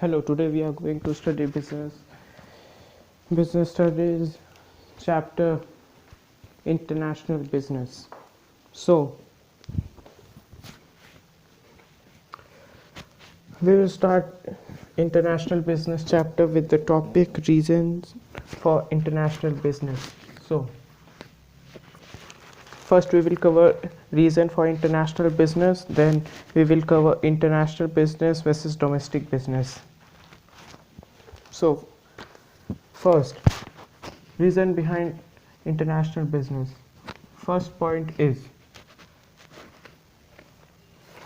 Hello, today we are going to study business studies chapter international business. So, we will start international business chapter with the topic reasons for international business. So, first we will cover reason for international business, then we will cover international business versus domestic business. So, first, reason behind international business. First point is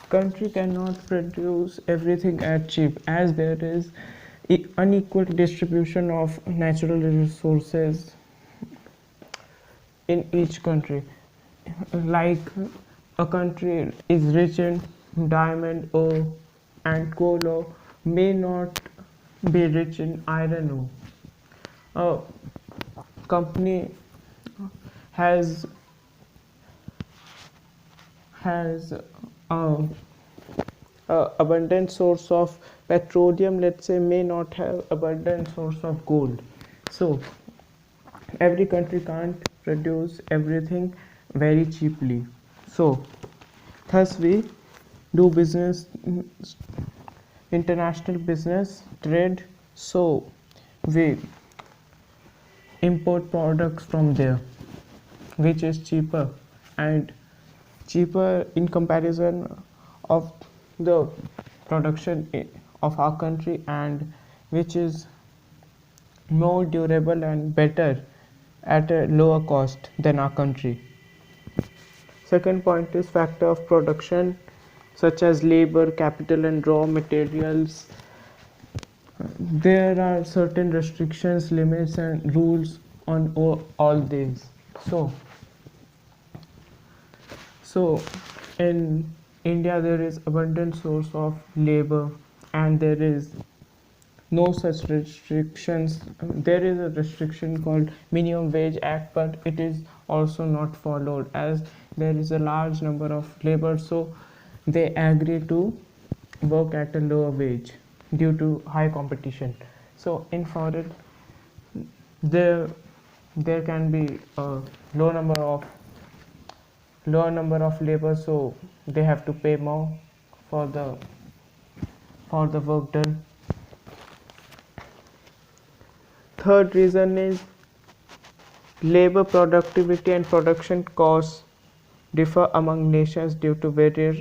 country cannot produce everything at cheap, as there is unequal distribution of natural resources in each country. Like a country is rich in diamond ore and coal ore may not be rich in iron ore. A company has has a abundant source of petroleum, let's say, may not have abundant source of gold. So every country can't produce everything very cheaply. So thus we do business, international business trade. So we import products from there which is cheaper in comparison of the production of our country, and which is more durable and better at a lower cost than our country. Second point is factor of production such as labor, capital and raw materials. There are certain restrictions, limits and rules on all these. So in India there is abundant source of labor and there is no such restrictions. There is a restriction called minimum wage act, but it is also not followed as there is a large number of labor, so they agree to work at a lower wage due to high competition. So in foreign there can be a lower number of labor, so they have to pay more for the work done. Third reason is labor productivity and production costs differ among nations due to various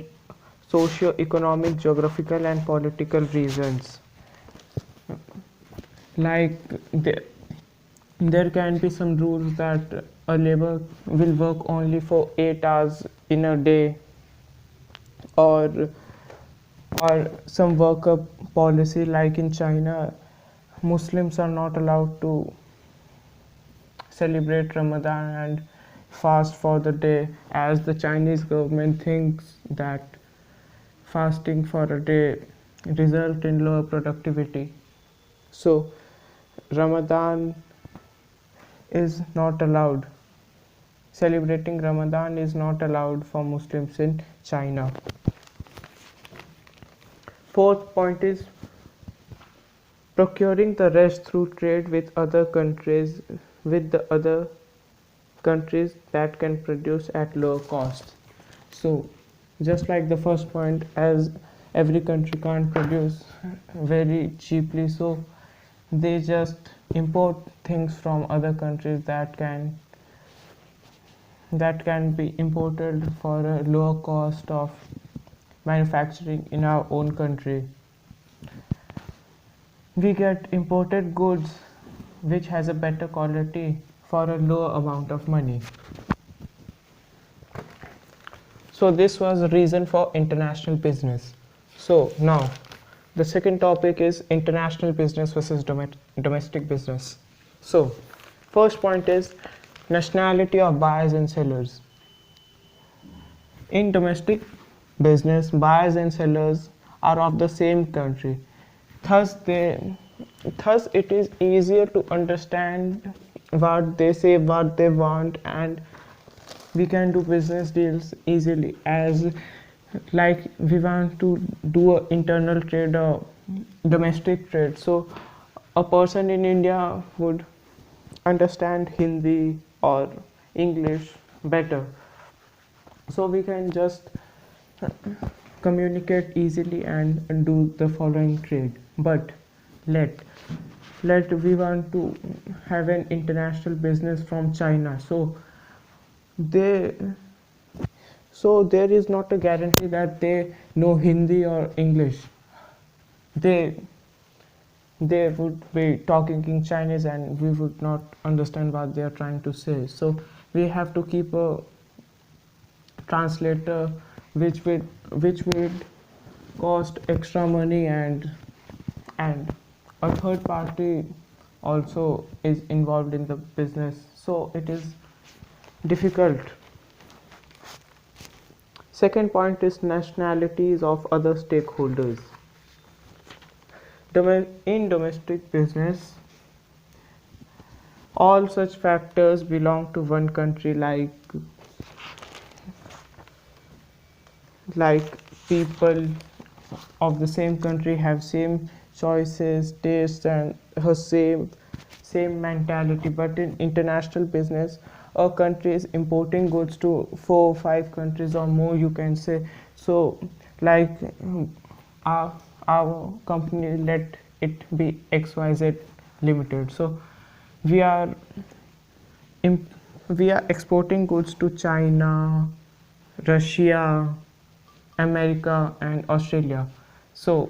socio-economic, geographical and political reasons. Like there can be some rules that a labor will work only for 8 hours in a day, or some worker policy like in China, Muslims are not allowed to celebrate Ramadan and fast for the day, as the Chinese government thinks that fasting for a day result in lower productivity. So Ramadan is not allowed. Celebrating Ramadan is not allowed for Muslims in China. Fourth point is procuring the rest through trade with other countries, that can produce at lower cost. So just like the first point, as every country can't produce very cheaply, so they just import things from other countries that can be imported for a lower cost of manufacturing in our own country. We get imported goods which has a better quality for a lower amount of money. So this was the reason for international business. So now the second topic is international business versus domestic business. So first point is nationality of buyers and sellers. In domestic business, buyers and sellers are of the same country. Thus it is easier to understand what they say, what they want, and we can do business deals easily, as like we want to do an internal trade domestic trade. So a person in India would understand Hindi or English better. So we can just communicate easily and do the following trade. But let let we want to have an international business from China. They so there is not a guarantee that they know Hindi or English. They they would be talking in Chinese and we would not understand what they are trying to say. So we have to keep a translator which would cost extra money, and a third party also is involved in the business, so it is difficult. Second point is nationalities of other stakeholders. In domestic business, all such factors belong to one country, like people of the same country have same choices, tastes, and her same mentality. But in international business, a country is importing goods to 4 or 5 countries or more, you can say. So like our, our company, let it be XYZ Limited. So we are imp- we are exporting goods to China, Russia, America, and Australia. So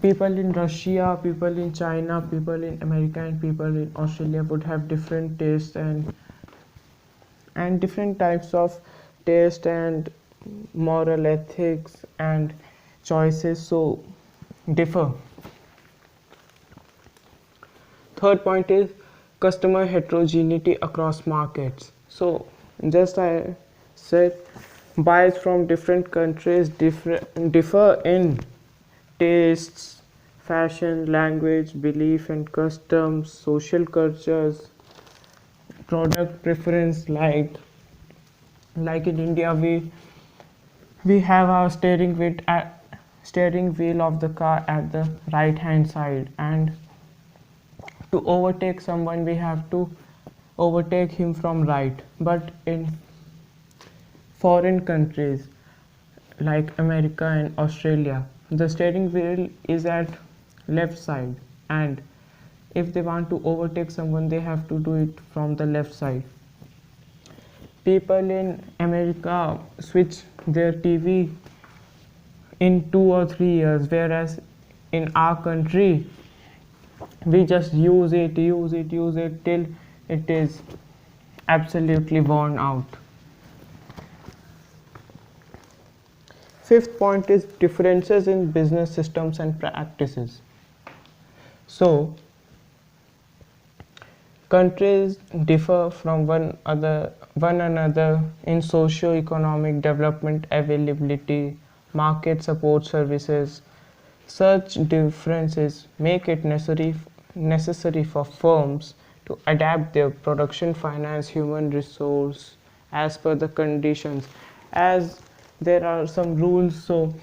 people in Russia, people in China, people in America, and people in Australia would have different tastes and different types of taste and moral ethics and choices, so differ. Third point is customer heterogeneity across markets. So just I said, buyers from different countries differ in tastes, fashion, language, belief and customs, social cultures, product preference. Like in India, we have our steering wheel of the car at the right hand side, and to overtake someone we have to overtake him from right. But in foreign countries like America and Australia, the steering wheel is at left side, and if they want to overtake someone they have to do it from the left side. People in America switch their TV in 2 or 3 years, whereas in our country we just use it till it is absolutely worn out. Fifth point is differences in business systems and practices. So countries differ from one another in socio-economic development, availability, market support services. Such differences make it necessary for firms to adapt their production, finance, human resource as per the conditions. As there are some rules, so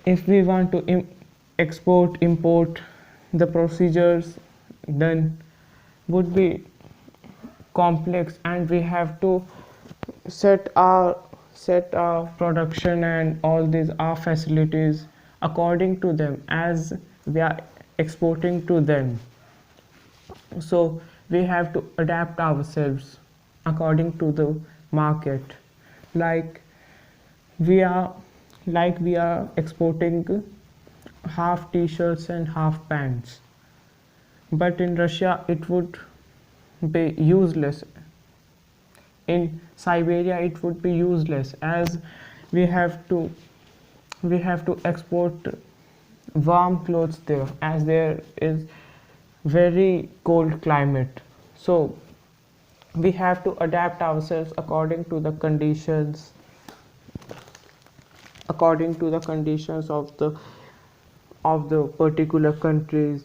if we want to export, import, the procedures then would be complex, and we have to set our production and all these our facilities according to them, as we are exporting to them. So we have to adapt ourselves according to the market. like we are we are exporting half t-shirts and half pants, but in Russia it would be useless. In Siberia it would be useless, as we have to export warm clothes there, as there is very cold climate. So we have to adapt ourselves according to the conditions of the particular countries.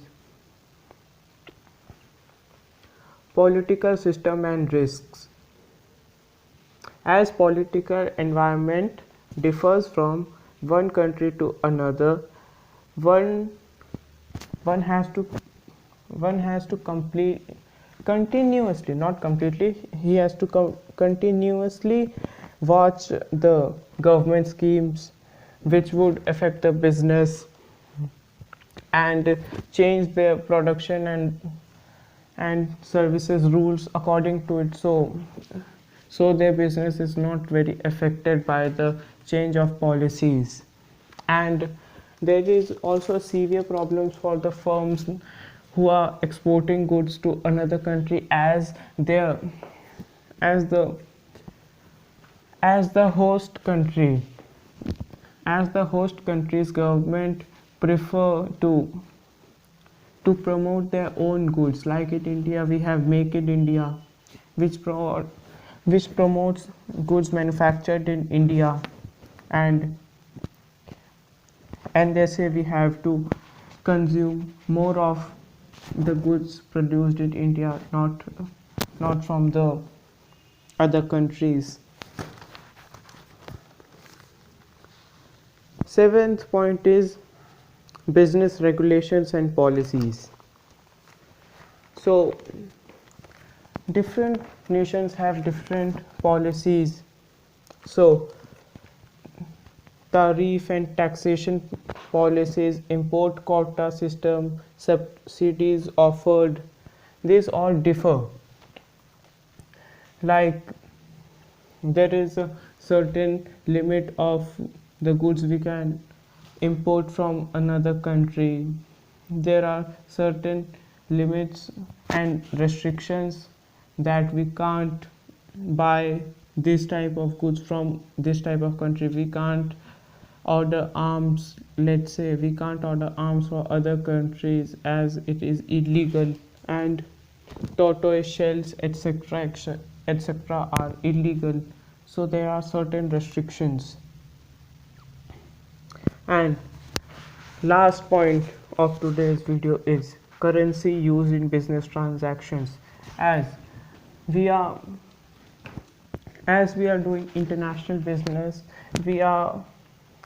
Political system and risks. As political environment differs from one country to another, one one has to one has to complete continuously, not completely, he has to continuously watch the government schemes which would affect the business and change their production and services rules according to it, so their business is not very affected by the change of policies. And there is also severe problems for the firms who are exporting goods to another country, as the as the host country as the host country's government prefer to promote their own goods. Like in India, we have Make in India, which promotes goods manufactured in India, and they say we have to consume more of the goods produced in India, not from the other countries. Seventh point is business regulations and policies. So different nations have different policies. So tariff and taxation policies, import quota system, subsidies offered, these all differ. Like there is a certain limit of the goods we can import from another country. There are certain limits and restrictions that we can't buy this type of goods from this type of country. We can't order arms, let's say we can't order arms for other countries as it is illegal, and tortoise shells, etc. are illegal. So there are certain restrictions. And last point of today's video is currency used in business transactions. As we are doing international business, we are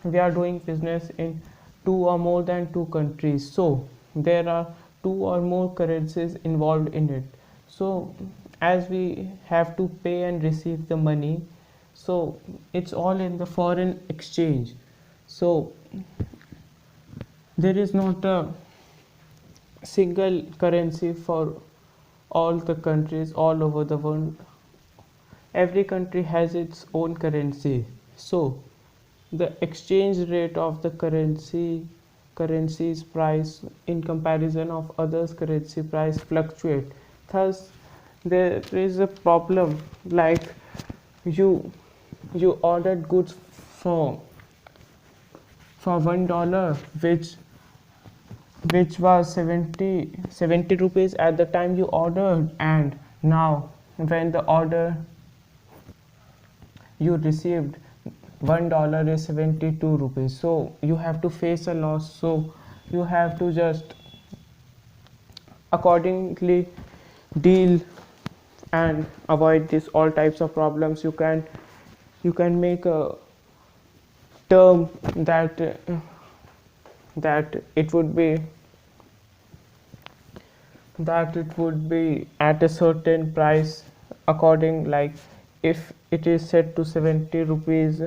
doing business in two or more than two countries, so there are two or more currencies involved in it. So as we have to pay and receive the money, so it's all in the foreign exchange. So there is not a single currency for all the countries all over the world. Every country has its own currency, so the exchange rate of the currency's price in comparison of others currency price fluctuate. Thus there is a problem, like you ordered goods for $1, which was 70 rupees at the time you ordered, and now when the order you received, $1 is 72 rupees. So you have to face a loss. So you have to just accordingly deal and avoid this all types of problems. You can make a term that it would be at a certain price according, like if it is set to 70 rupees,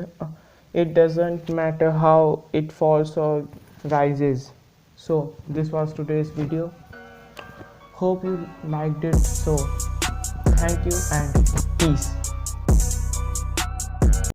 it doesn't matter how it falls or rises. So this was today's video. Hope you liked it. So thank you and peace.